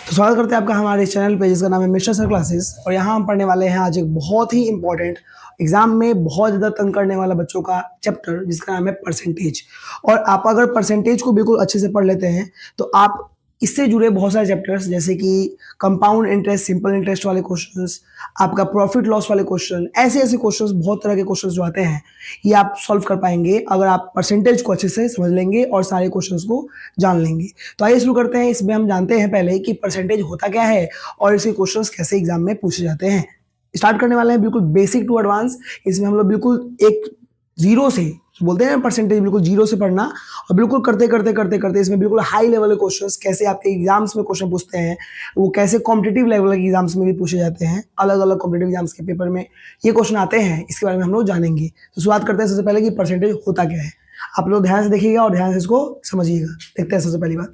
तो स्वागत करते हैं आपका हमारे चैनल पे जिसका नाम है मिस्टर सर क्लासेस। और यहाँ हम पढ़ने वाले हैं आज एक बहुत ही इंपॉर्टेंट एग्जाम में बहुत ज़्यादा तंग करने वाला बच्चों का चैप्टर जिसका नाम है परसेंटेज। और आप अगर परसेंटेज को बिल्कुल अच्छे से पढ़ लेते हैं तो आप इससे जुड़े बहुत सारे चैप्टर्स जैसे कि कंपाउंड इंटरेस्ट, सिंपल इंटरेस्ट वाले क्वेश्चंस, आपका प्रॉफिट लॉस वाले क्वेश्चन, ऐसे ऐसे क्वेश्चंस, बहुत तरह के क्वेश्चंस जो आते हैं ये आप सॉल्व कर पाएंगे अगर आप परसेंटेज को अच्छे से समझ लेंगे और सारे क्वेश्चंस को जान लेंगे। तो आइए शुरू करते हैं। इसमें हम जानते हैं पहले कि परसेंटेज होता क्या है और इसके क्वेश्चंस कैसे एग्जाम में पूछे जाते हैं। स्टार्ट करने वाले हैं बिल्कुल बेसिक टू एडवांस। इसमें हम लोग बिल्कुल एक जीरो से बोलते हैं परसेंटेज, बिल्कुल जीरो से पढ़ना और बिल्कुल करते करते करते करते इसमें बिल्कुल हाई लेवल के क्वेश्चंस कैसे आपके एग्जाम्स में क्वेश्चन पूछते हैं, वो कैसे कॉम्पिटिटिव लेवल के एग्जाम्स में भी पूछे जाते हैं, अलग अलग कॉम्पिटिटिव एग्जाम्स के पेपर में ये क्वेश्चन आते हैं, इसके बारे में हम लोग जानेंगे। तो शुरुआत करते हैं सबसे पहले कि परसेंटेज होता क्या है। आप लोग ध्यान से देखिएगा और ध्यान से इसको समझिएगा। देखते हैं सबसे पहली बात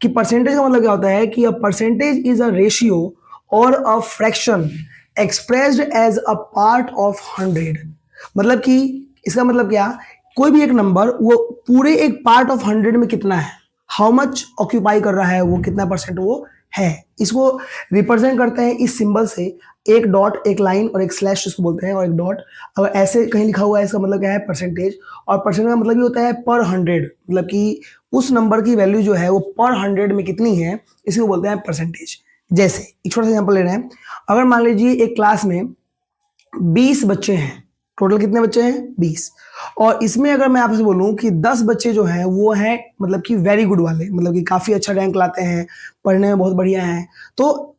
कि परसेंटेज का मतलब क्या होता है कि a percentage is a ratio और a fraction expressed as a part of 100। मतलब कि इसका मतलब क्या, कोई भी एक नंबर वो पूरे एक पार्ट ऑफ 100 में कितना है, हाउ मच ऑक्यूपाई कर रहा है, वो कितना परसेंट वो है, इसको रिप्रेजेंट करते हैं इस सिंबल से। एक डॉट, एक लाइन और एक स्लैश इसको बोलते हैं, और एक डॉट अगर ऐसे कहीं लिखा हुआ है इसका मतलब क्या है, परसेंटेज। और परसेंट का मतलब ये होता है पर 100, मतलब कि उस नंबर की वैल्यू जो है वो पर 100 में कितनी है, इसको बोलते हैं परसेंटेज। जैसे एक छोटा सा एग्जांपल ले रहे हैं, अगर मान लीजिए एक क्लास में 20 बच्चे हैं, टोटल कितने बच्चे हैं 20, और इसमें अगर मैं आपसे बोलूं कि 10 बच्चे जो हैं वो हैं मतलब कि वेरी गुड वाले, मतलब कि काफ़ी अच्छा रैंक लाते हैं, पढ़ने में बहुत बढ़िया हैं, तो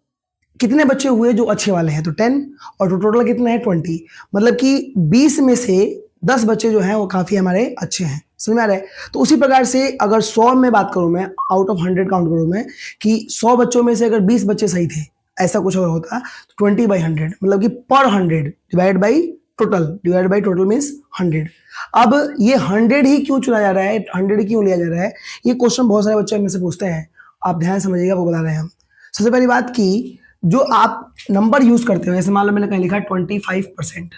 कितने बच्चे हुए जो अच्छे वाले हैं, तो 10, और टोटल कितना है 20, मतलब कि 20 में से 10 बच्चे जो हैं वो काफ़ी हमारे अच्छे हैं। समझ में आ रहा है? तो उसी प्रकार से अगर 100 में बात करूं मैं, आउट ऑफ 100 काउंट करूं मैं कि 100 बच्चों में से अगर 20 बच्चे सही थे, ऐसा कुछ अगर होता तो 20/100 मतलब कि पर 100 डिवाइड बाई टोटल मीन्स 100। अब ये 100 ही क्यों चुना जा रहा है, 100 क्यों लिया जा रहा है, ये क्वेश्चन बहुत सारे बच्चे मेरे से पूछते हैं। आप ध्यान समझिएगा, वो बता रहे हैं हम। सबसे पहली बात की जो आप नंबर यूज करते हो, जैसे मान लो मैंने कहीं लिखा है 25%,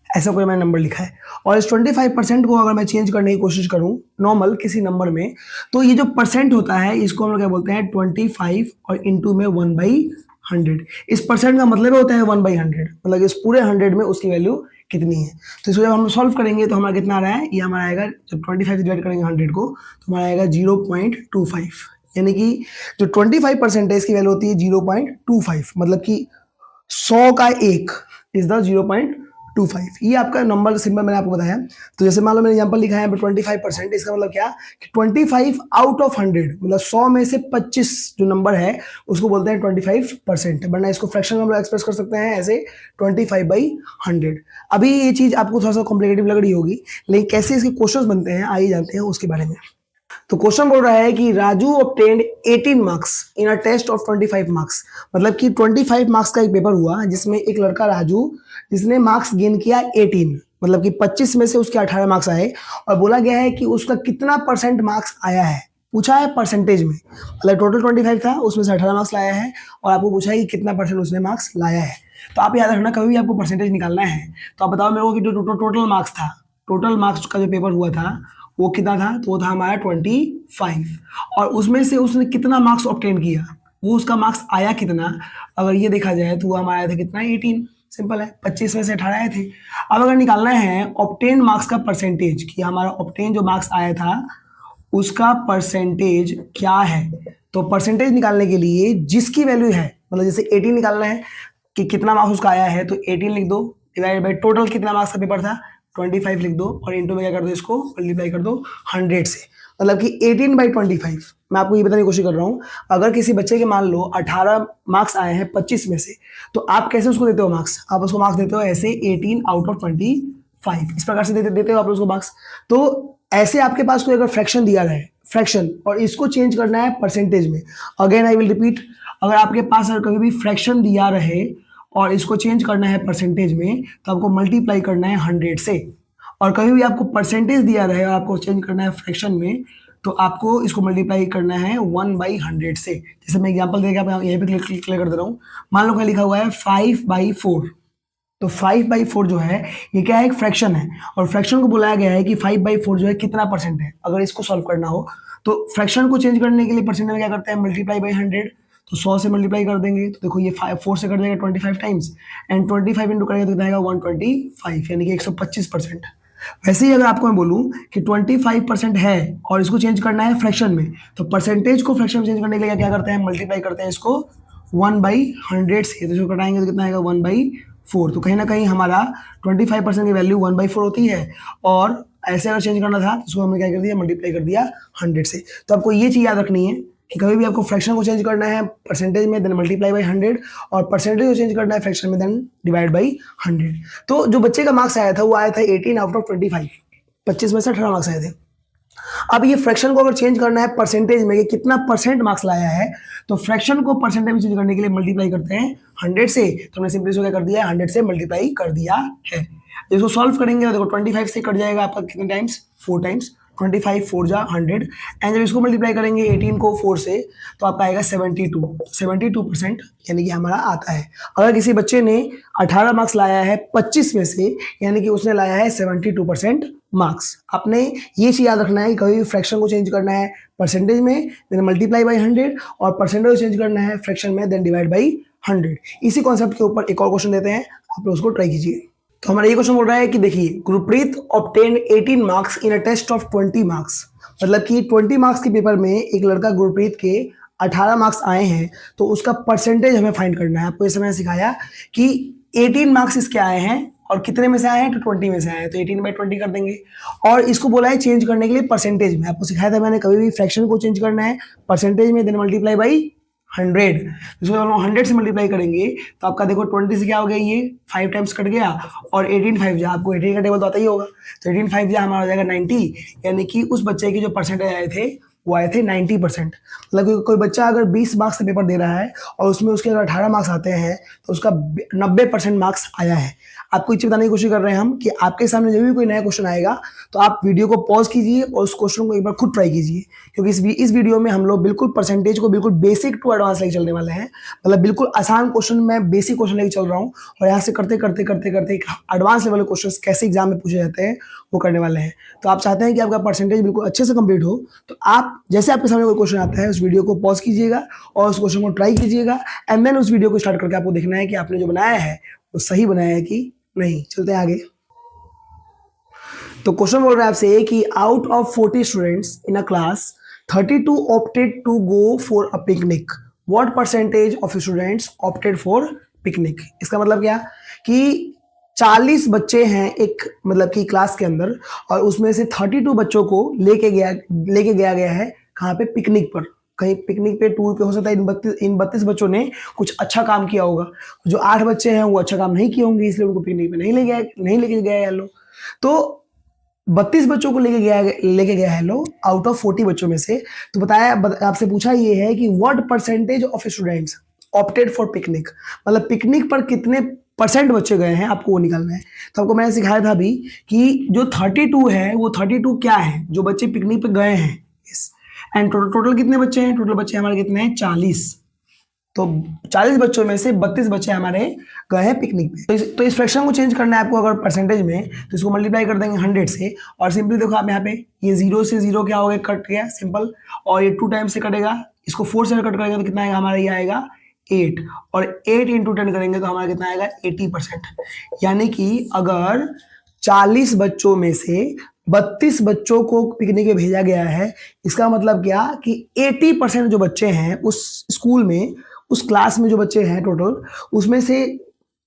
ऐसा कोई मैंने नंबर लिखा है, और इस 25% को अगर मैं चेंज करने की कोशिश करूं नॉर्मल किसी नंबर में, तो ये जो परसेंट होता है इसको हम लोग क्या बोलते हैं 25 और इंटू में 1/100। इस परसेंट का मतलब होता है 1/100, मतलब इस पूरे 100 में उसकी वैल्यू कितनी है। तो इसको जब हम सॉल्व करेंगे तो हमारा कितना आ रहा है, ये हमारा आएगा, जब 25 से डिवाइड करेंगे 100 को तो हमारा आएगा 0.25, यानी कि जो 25% है इसकी वैल्यू होती है 0.25, मतलब कि 100 का एक इज द 0.25। ये आपका नंबर सिंबल मैंने आपको बताया। तो जैसे मान लो मैंने एग्जांपल लिखा है 25%, इसका मतलब क्या कि 25 आउट ऑफ 100, मतलब 100 में से 25 जो नंबर है उसको बोलते हैं 25%, वरना इसको फ्रैक्शन में हम लोग एक्सप्रेस कर सकते हैं ऐसे 25/100। अभी ये चीज आपको थोड़ा सा कॉम्प्लिकेटिव लग रही होगी, लेकिन कैसे इसके क्वेश्चंस बनते हैं आइए जानते हैं उसके बारे में। तो क्वेश्चन बोल रहा है कि Raju obtained 18 marks in a test of 25 marks, मतलब कि 25 मार्क्स का एक पेपर हुआ जिसमें एक लड़का राजू जिसने मार्क्स गेन किया 18, मतलब कि 25 में से उसके 18 मार्क्स आए, और बोला गया है कि उसका कितना परसेंट मार्क्स आया है, पूछा है परसेंटेज में, मतलब टोटल 25 था उसमें से 18 मार्क्स लाया है, और आपको पूछा है कि कितना परसेंट उसने मार्क्स लाया है। तो आप याद रखना, कभी भी आपको परसेंटेज निकालना है तो आप बताओ मेरे को कि जो टोटल मार्क्स था, टोटल मार्क्स का जो पेपर हुआ था वो कितना था, तो वो था हमारा 25, और उसमें से उसने कितना मार्क्स ऑब्टेन किया, वो उसका मार्क्स आया कितना, अगर ये देखा जाए तो वो हमारा आया था कितना 18। सिंपल है, 25 में से 18 आए थे। अब अगर निकालना है ऑब्टेन मार्क्स का परसेंटेज कि हमारा ऑब्टेन जो मार्क्स आया था उसका परसेंटेज क्या है, तो परसेंटेज निकालने के लिए जिसकी वैल्यू है, मतलब जैसे 18 निकालना है कि कितना मार्क्स उसका आया है, तो 18 लिख दो, डिवाइड बाई टोटल कितना मार्क्स का पेपर था 25 लिख दो, और इंटू में क्या कर दो, इसको मल्टीप्लाई कर दो 100 से, मतलब कि 18/25। मैं आपको ये बताने की कोशिश कर रहा हूँ, अगर किसी बच्चे के मान लो 18 मार्क्स आए हैं 25 में से, तो आप कैसे उसको देते हो मार्क्स, आप उसको मार्क्स देते हो ऐसे 18 आउट ऑफ 25, इस प्रकार से देते हो आप उसको मार्क्स। तो ऐसे आपके पास कोई अगर फ्रैक्शन दिया रहे, फ्रैक्शन, और इसको चेंज करना है परसेंटेज में, अगेन आई विल रिपीट, अगर आपके पास अगर कभी भी फ्रैक्शन दिया रहे और इसको चेंज करना है परसेंटेज में, तो आपको मल्टीप्लाई करना है 100 से। और कभी भी आपको परसेंटेज दिया रहे और आपको चेंज करना है फ्रैक्शन में, तो आपको इसको मल्टीप्लाई करना है 1/100 से। जैसे मैं एग्जांपल देके आप यहीं पे क्लियर कर दे रहा हूँ। मान लो क्या लिखा हुआ है 5/4, तो 5/4 जो है ये क्या है, एक फ्रैक्शन है, और फ्रैक्शन को बुलाया गया है कि 5/4 जो है कितना परसेंट है। अगर इसको सॉल्व करना हो तो फ्रैक्शन को चेंज करने के लिए परसेंट में क्या करते हैं, मल्टीप्लाई बाई 100। तो 100 से मल्टीप्लाई कर देंगे तो देखो ये 4 से कट जाएगा 25 टाइम्स, एंड 25 इंटू करेंगे तो कितना आएगा 125, यानी कि 125%। वैसे ही अगर आपको मैं बोलूँ कि 25% है और इसको चेंज करना है फ्रैक्शन में, तो परसेंटेज को फ्रैक्शन में चेंज करने के लिए क्या करते हैं, मल्टीप्लाई करते हैं इसको 1/100 से, तो इसको घटाएंगे तो कितना आएगा 1/4। तो कहीं ना कहीं हमारा 25% की वैल्यू 1/4 होती है, और ऐसे अगर चेंज करना था तो उसको हमने क्या कर दिया, मल्टीप्लाई कर दिया 100 से। तो आपको ये चीज़ याद रखनी है कि कभी भी आपको फ्रैक्शन को चेंज करना है परसेंटेज में, देन मल्टीप्लाई बाई 100, और परसेंटेज को चेंज करना है फ्रैक्शन में, देन डिवाइड बाई 100। तो जो बच्चे का मार्क्स आया था वो आया था 18 आउट ऑफ 25, 25 में से 18 मार्क्स आए थे। अब ये फ्रैक्शन को अगर चेंज करना है परसेंटेज में कि कितना परसेंट मार्क्स लाया है, तो फ्रैक्शन को परसेंटेज में चेंज करने के लिए मल्टीप्लाई करते हैं 100 से। तो हमने सिंपली इसको क्या कर दिया है, 100 से मल्टीप्लाई कर दिया है। इसको सॉल्व करेंगे तो देखो 25 से कट जाएगा आपका कितने टाइम्स, 4 टाइम्स, 25 4 जा 100, एंड जब इसको मल्टीप्लाई करेंगे 18 को 4 से तो आपका आएगा 72%, यानी कि हमारा आता है। अगर किसी बच्चे ने 18 मार्क्स लाया है 25 में से, यानी कि उसने लाया है 72% मार्क्स। आपने ये चीज़ याद रखना है कि कभी भी फ्रैक्शन को चेंज करना है परसेंटेज में, देन मल्टीप्लाई बाई 100, और परसेंटेज को चेंज करना है फ्रैक्शन में, देन डिवाइड बाई 100। इसी कॉन्सेप्ट के ऊपर एक और क्वेश्चन देते हैं, आप लोग उसको ट्राई कीजिए। तो हमारा ये क्वेश्चन बोल रहा है कि देखिए, Gurpreet obtain 18 marks in a test of 20 marks. मतलब कि 20 मार्क्स के पेपर में एक लड़का गुरप्रीत के 18 मार्क्स आए हैं, तो उसका परसेंटेज हमें फाइंड करना है। आपको इस समय सिखाया कि 18 मार्क्स इसके आए हैं और कितने में से आए हैं, तो 20 में से आए हैं, तो 18/20 कर देंगे। और इसको बोला है चेंज करने के लिए परसेंटेज में। आपको सिखाया था मैंने, कभी भी फ्रैक्शन को चेंज करना है परसेंटेज में, देन मल्टीप्लाई बाई 100। इसको हम 100 से मल्टीप्लाई करेंगे तो आपका देखो 20 से क्या हो गया, ये 5 टाइम्स कट गया, और 18 5 जा, आपको 18 का टेबल तो आता ही होगा, तो 18 5 जा हमारा हो जाएगा 90, यानी कि उस बच्चे के जो परसेंटेज आए थे वो आए थे 90%। मतलब कोई बच्चा अगर 20 मार्क्स से पेपर दे रहा है और उसमें उसके अगर 18 मार्क्स आते हैं तो उसका 90% मार्क्स आया है। आपको ये चीज़ बताने की कोशिश कर रहे हैं हम कि आपके सामने जब भी कोई नया क्वेश्चन आएगा तो आप वीडियो को पॉज कीजिए और उस क्वेश्चन को एक बार खुद ट्राई कीजिए, क्योंकि इस वीडियो में हम लोग बिल्कुल परसेंटेज को बिल्कुल बेसिक टू एडवांस लेके चलने वाले हैं। मतलब बिल्कुल आसान क्वेश्चन, मैं बेसिक क्वेश्चन लेके चल रहा हूँ, और यहाँ से करते करते करते करते एडवांस लेवल के क्वेश्चन कैसे एग्जाम में पूछे जाते हैं वो करने वाले हैं। तो आप चाहते हैं कि आपका परसेंटेज बिल्कुल अच्छे से कंप्लीट हो, तो आप जैसे आपके सामने कोई क्वेश्चन आता है उस वीडियो को पॉज कीजिएगा और उस क्वेश्चन को ट्राई कीजिएगा, एंड देन उस वीडियो को स्टार्ट करके आपको देखना है कि आपने जो बनाया है वो सही बनाया है कि नहीं। चलते हैं आगे। तो क्वेश्चन बोल रहा है आपसे कि out of 40 students in a class 32 opted to go for a picnic, what percentage of students opted for picnic. इसका मतलब क्या कि 40 बच्चे हैं एक मतलब कि क्लास के अंदर, और उसमें से 32 बच्चों को लेके गया गया है कहाँ पे, पिकनिक पर। कहीं पिकनिक पे टूर पे हो सकता है इन 32 बच्चों ने कुछ अच्छा काम किया होगा। जो 8 बच्चे हैं वो अच्छा काम नहीं किए होंगे, इसलिए उनको पिकनिक पे नहीं लेके गया है लोग। तो 32 बच्चों को लेके गया है लोग आउट ऑफ 40 बच्चों में से। तो बताया आपसे पूछा ये है कि what percentage of students opted for picnic, मतलब पिकनिक पर कितने परसेंट बच्चे गए हैं, आपको वो निकालना है। तो आपको मैंने सिखाया था अभी कि जो 32 है वो 32 क्या है, जो बच्चे पिकनिक पे गए हैं, एंड टोटल कितने बच्चे हैं, टोटल बच्चे हमारे कितने हैं 40। तो 40 बच्चों में से 32 बच्चे हमारे गए हैं पिकनिक पे। तो इस फ्रैक्शन को चेंज करना है आपको अगर परसेंटेज में, तो इसको मल्टीप्लाई कर देंगे 100 से, और सिंपली देखो आप यहाँ पे ये 0 से 0 क्या हो गया, कट गया सिंपल, और ये 2 टाइम से कटेगा, इसको 4 से कट करेंगे तो कितना आएगा हमारा, ये आएगा 8, और 8 इंटू 10 करेंगे तो हमारा कितना आएगा 80%। यानी कि अगर 40 बच्चों में से 32 बच्चों को पिकनिक में भेजा गया है, इसका मतलब क्या कि 80% जो बच्चे हैं उस स्कूल में, उस क्लास में जो बच्चे हैं टोटल, उसमें से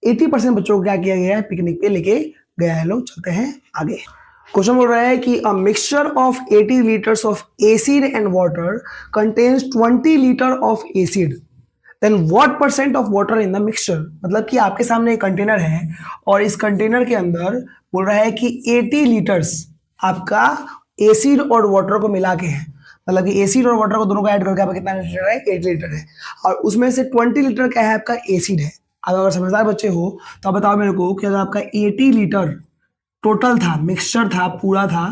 80% बच्चों को क्या किया गया है, पिकनिक पे लेके गया है लोग। चलते हैं आगे। क्वेश्चन बोल रहा है कि a mixture of 80 litres of acid and water contains 20 litre of acid, then what percent of water in the mixture. मतलब कि आपके सामने एक कंटेनर है और इस कंटेनर के अंदर बोल रहा है कि 80 लीटर्स आपका एसिड और वाटर को मिला के है, मतलब कि एसिड और वाटर को दोनों को ऐड करके आपका कितना लीटर है, 8 लीटर है, और उसमें से 20 लीटर क्या है, आपका एसिड है। अब अगर समझदार बच्चे हो तो आप बताओ मेरे को कि अगर आपका 80 लीटर टोटल था, मिक्सचर था, पूरा था,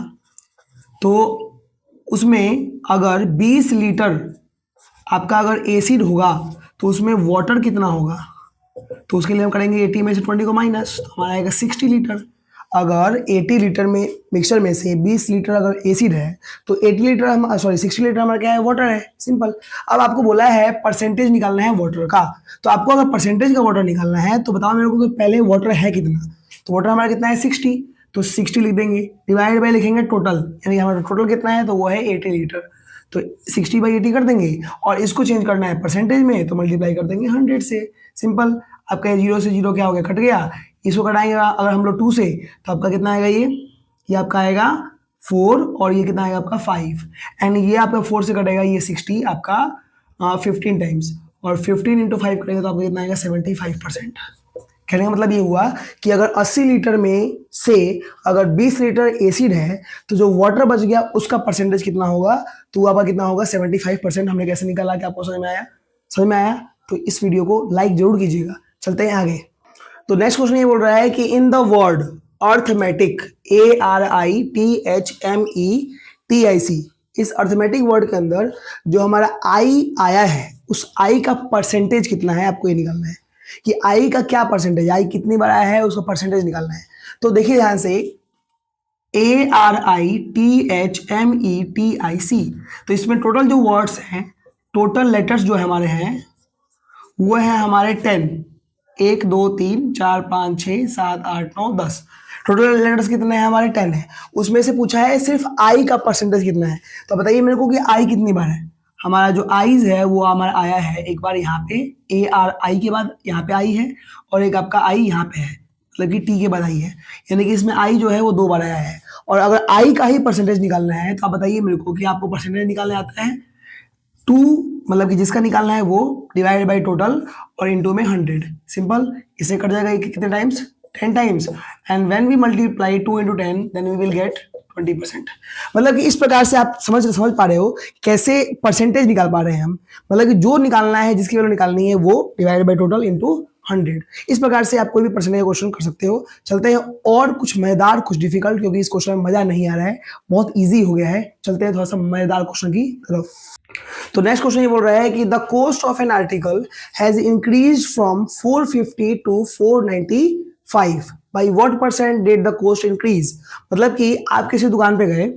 तो उसमें अगर 20 लीटर आपका अगर एसिड होगा तो उसमें वाटर कितना होगा। तो उसके लिए हम करेंगे 80 में से 20 को माइनस, तो हमारा आएगा 60 लीटर। अगर 80 लीटर में मिक्सचर में से 20 लीटर अगर एसिड है तो 80 लीटर हम 60 लीटर हमारा क्या है, वाटर है, सिंपल। अब आपको बोला है परसेंटेज निकालना है वाटर का, तो आपको अगर परसेंटेज का वाटर निकालना है तो बताओ मेरे को कि पहले वाटर है कितना। तो वाटर हमारा कितना है 60, तो 60 लिख देंगे, डिवाइड बाई लिखेंगे टोटल, यानी हमारा टोटल कितना है तो वो है 80 लीटर। तो 60/80 कर देंगे और इसको चेंज करना है परसेंटेज में तो मल्टीप्लाई कर देंगे 100 से, सिंपल। आपका 0 से 0 क्या हो गया, कट गया। इसको कटाएंगे अगर हम लोग 2 से तो आपका कितना आएगा, ये आपका आएगा 4 और ये कितना आएगा आपका 5 एंड ये आपका 4 से कटेगा ये 60 आपका 15 टाइम्स और 15 इंटू 5 करेंगे तो आपका कितना आएगा 75%। कहने का मतलब ये हुआ कि अगर 80 लीटर में से अगर 20 लीटर एसिड है तो जो वाटर बच गया उसका परसेंटेज कितना होगा, तो वो आपका कितना होगा 75%। हमने कैसे निकाला कि आपको समझ में आया? समझ में आया तो इस वीडियो को लाइक जरूर कीजिएगा। चलते हैं आगे। तो नेक्स्ट क्वेश्चन ये बोल रहा है कि in the word arithmetic, ARITHMETIC, इस अर्थमेटिक वर्ड के अंदर जो हमारा आई आया है उस आई का परसेंटेज कितना है, आपको ये निकालना है कि आई का क्या परसेंटेज, आई कितनी बार आया है उसका परसेंटेज निकालना है। तो देखिए ध्यान से, ARITHMETIC, तो इसमें टोटल जो वर्ड्स हैं, टोटल लेटर्स जो हमारे हैं वो है हमारे 10, 1 2 3 4 5 6 7 8 9 10। टोटल लेटर्स कितने हैं हमारे 10 है। उसमें से पूछा है सिर्फ आई का परसेंटेज कितना है, तो बताइए मेरे को कि आई कितनी बार है। हमारा जो आईज है वो हमारा आया है एक बार यहाँ पे, ARI के बाद यहाँ पे आई है और एक आपका आई यहाँ पे है, मतलब कि टी के बाद आई है, यानी कि इसमें आई जो है वो 2 बार आया है। और अगर आई का ही परसेंटेज निकालना है तो आप बताइए मेरे को कि आपको परसेंटेज निकालने आता है 2, मतलब कि जिसका निकालना है वो डिवाइड बाई टोटल और इनटू में 100, सिंपल। इसे कट जाएगा कितने times, 10 times and when we multiply 2 into 10 then we will get 20%। मतलब कि इस प्रकार से आप समझ पा रहे हो कैसे परसेंटेज निकाल पा रहे हैं हम, मतलब कि जो निकालना है जिसकी वैल्यू निकालनी है वो डिवाइड बाई टोटल इनटू 100। इस प्रकार से आप कोई भी परसेंटेज क्वेश्चन कर सकते हो। चलते हैं और कुछ मजेदार कुछ डिफिकल्ट, क्योंकि इस क्वेश्चन में मजा नहीं आ रहा है, बहुत ईजी हो गया है। चलते हैं थोड़ा सा मजेदार क्वेश्चन की तरफ। तो नेक्स्ट क्वेश्चन ये बोल रहा है कि the cost of an article has increase from 450 to 495 by what percent did the cost increase. मतलब कि आप किसी दुकान पे गए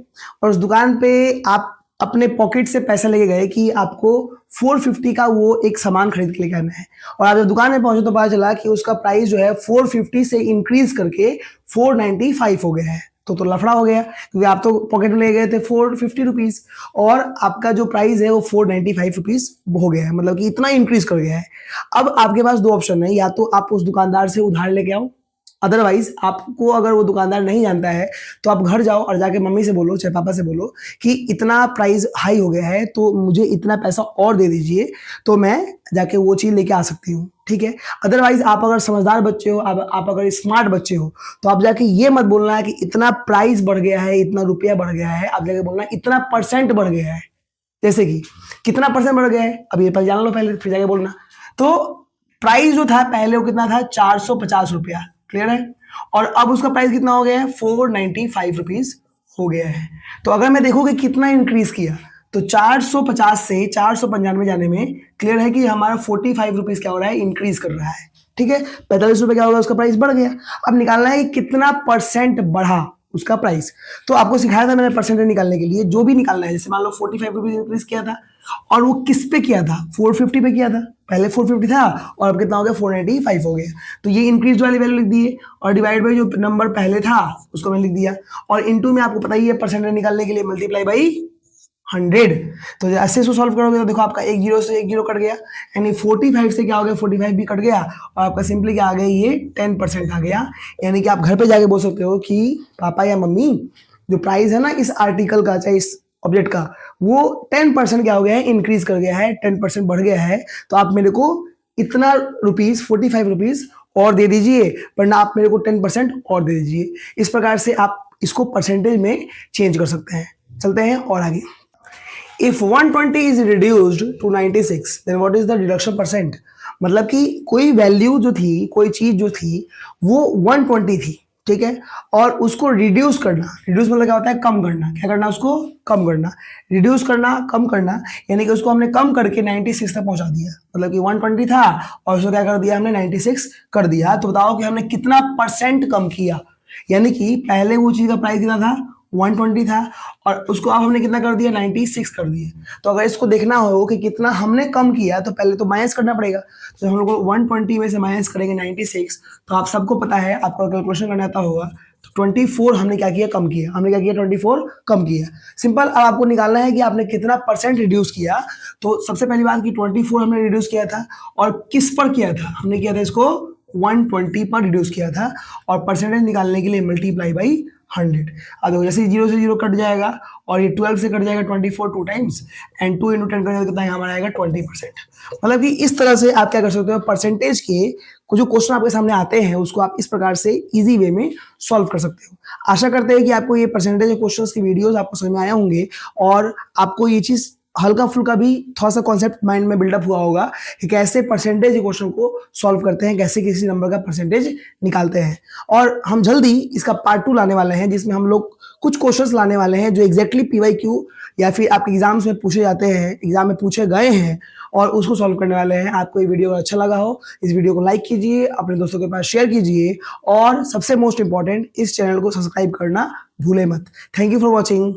और उस दुकान पे आप अपने पॉकेट से पैसा लेके गए कि आपको 450 का वो एक सामान खरीद के लेके आना है, और आप जब दुकान में पहुंचे तो पता चला कि उसका प्राइस जो है 450 से इंक्रीज करके 495 हो गया है। तो लफड़ा हो गया, क्योंकि आप तो पॉकेट में ले गए थे 450 रुपीज और आपका जो प्राइस है वो 495 रुपीज हो गया है, मतलब कि इतना इंक्रीज कर गया है। अब आपके पास 2 ऑप्शन है, या तो आप उस दुकानदार से उधार लेके आओ, अदरवाइज आपको अगर वो दुकानदार नहीं जानता है तो आप घर जाओ और जाके मम्मी से बोलो चाहे पापा से बोलो कि इतना प्राइस हाई हो गया है तो मुझे इतना पैसा और दे दीजिए तो मैं जाके वो चीज़ लेके आ सकती हूँ, ठीक है। अदरवाइज आप अगर समझदार बच्चे हो, आप अगर स्मार्ट बच्चे हो तो आप जाके ये मत बोलना है कि इतना प्राइस बढ़ गया है, इतना रुपया बढ़ गया है, आप जाके बोलना इतना परसेंट बढ़ गया है। जैसे कि कितना परसेंट बढ़ गया है, अब ये पहले जान लो, पहले फिर जाके बोलना। तो प्राइस जो था पहले वो कितना था, 450 रुपया, क्लियर है। और अब उसका प्राइस कितना हो गया है, 495 रुपीज हो गया है। तो अगर मैं देखूँ कि कितना इंक्रीज किया तो 450 से 495 जाने में क्लियर है कि हमारा 45 रुपीज क्या हो रहा है, इंक्रीज कर रहा है, ठीक है। 45 रुपए क्या होगा, उसका प्राइस बढ़ गया। अब निकालना है कि कितना परसेंट बढ़ा उसका प्राइस। तो आपको सिखाया था मैंने परसेंटेज निकालने के लिए, जो भी निकालना है, जैसे मान लो 45 रुपीज इंक्रीज किया था और वो किस पे किया था, 450 पे किया था। पहले 450 था और अब कितना हो गया, 495 हो गया। तो ये इंक्रीज वाली वैल्यू लिख दिए और डिवाइड बाई जो नंबर पहले था उसको मैंने लिख दिया, और इनटू में आपको पता ही है परसेंटेज निकालने के लिए मल्टीप्लाई बाई 100। तो ऐसे इसको सॉल्व करोगे तो देखो आपका 1 0 से 1 0 कट गया, यानी 45 से क्या हो गया, 45 भी कट गया और आपका सिंपली क्या आ गया, ये 10% आ गया। यानी कि आप घर पे जाके बोल सकते हो कि पापा या मम्मी जो प्राइस है ना इस आर्टिकल का, चाहे इस ऑब्जेक्ट का, वो 10% क्या हो गया है, इंक्रीज कर गया है, 10% बढ़ गया है। तो आप मेरे को इतना रुपीज 45 रुपीज और दे दीजिए, वरना आप मेरे को 10% और दे दीजिए। इस प्रकार से आप इसको परसेंटेज में चेंज कर सकते हैं। चलते हैं और आगे। If 120 is reduced to 96, then what is the reduction percent? मतलब कि कोई वैल्यू जो थी, कोई चीज जो थी वो 120 थी, ठीक है, और उसको रिड्यूस करना, रिड्यूस मतलब क्या होता है, कम करना। क्या करना, उसको कम करना, रिड्यूस करना, कम करना, यानी कि उसको हमने कम करके 96 तक पहुंचा दिया। मतलब कि 120 था और उसको क्या कर दिया हमने, 96 कर दिया। तो बताओ कि हमने कितना परसेंट कम किया, यानी कि पहले वो चीज़ का प्राइस कितना था, 120 था और उसको अब हमने कितना कर दिया, 96 कर दिए। तो अगर इसको देखना हो कि कितना हमने कम किया तो पहले तो माइनस करना पड़ेगा। तो हम लोग को 120 में से माइनस करेंगे 96, तो आप सबको पता है, आपको कैलकुलेशन करना आता होगा, तो 24 हमने क्या किया, कम किया। हमने क्या किया, 24 कम किया। सिंपल। अब आपको निकालना है कि आपने कितना परसेंट रिड्यूस किया। तो सबसे पहली बात कि 24 हमने रिड्यूस किया था और किस पर किया था, हमने किया था इसको 120 पर रिड्यूस किया था और परसेंटेज निकालने के लिए मल्टीप्लाई बाई 100। अब देखो जैसे 0 से 0 कट जाएगा और ये 12 से कट जाएगा 24 टू टाइम्स एंड 2 इंटू 10 करेंगे तो कितना हमारा आएगा 20%। मतलब कि इस तरह से आप क्या कर सकते हो, परसेंटेज के कुछ जो क्वेश्चन आपके सामने आते हैं उसको आप इस प्रकार से इजी वे में सॉल्व कर सकते हो। आशा करते हैं कि आपको ये परसेंटेज क्वेश्चंस की वीडियोस आपको समझ में आए होंगे और आपको ये चीज हल्का फुल्का भी थोड़ा सा कॉन्सेप्ट माइंड में बिल्डअप हुआ होगा कि कैसे परसेंटेज क्वेश्चन को सॉल्व करते हैं, कैसे किसी नंबर का परसेंटेज निकालते हैं। और हम जल्दी इसका पार्ट 2 लाने वाले हैं जिसमें हम लोग कुछ क्वेश्चंस लाने वाले हैं जो एग्जैक्टली पीवाईक्यू या फिर आपके एग्जाम्स में पूछे जाते हैं, एग्जाम में पूछे गए हैं और उसको सॉल्व करने वाले हैं। आपको ये वीडियो अच्छा लगा हो, इस वीडियो को लाइक कीजिए, अपने दोस्तों के पास शेयर कीजिए और सबसे मोस्ट इंपॉर्टेंट, इस चैनल को सब्सक्राइब करना भूले मत। Thank you for watching.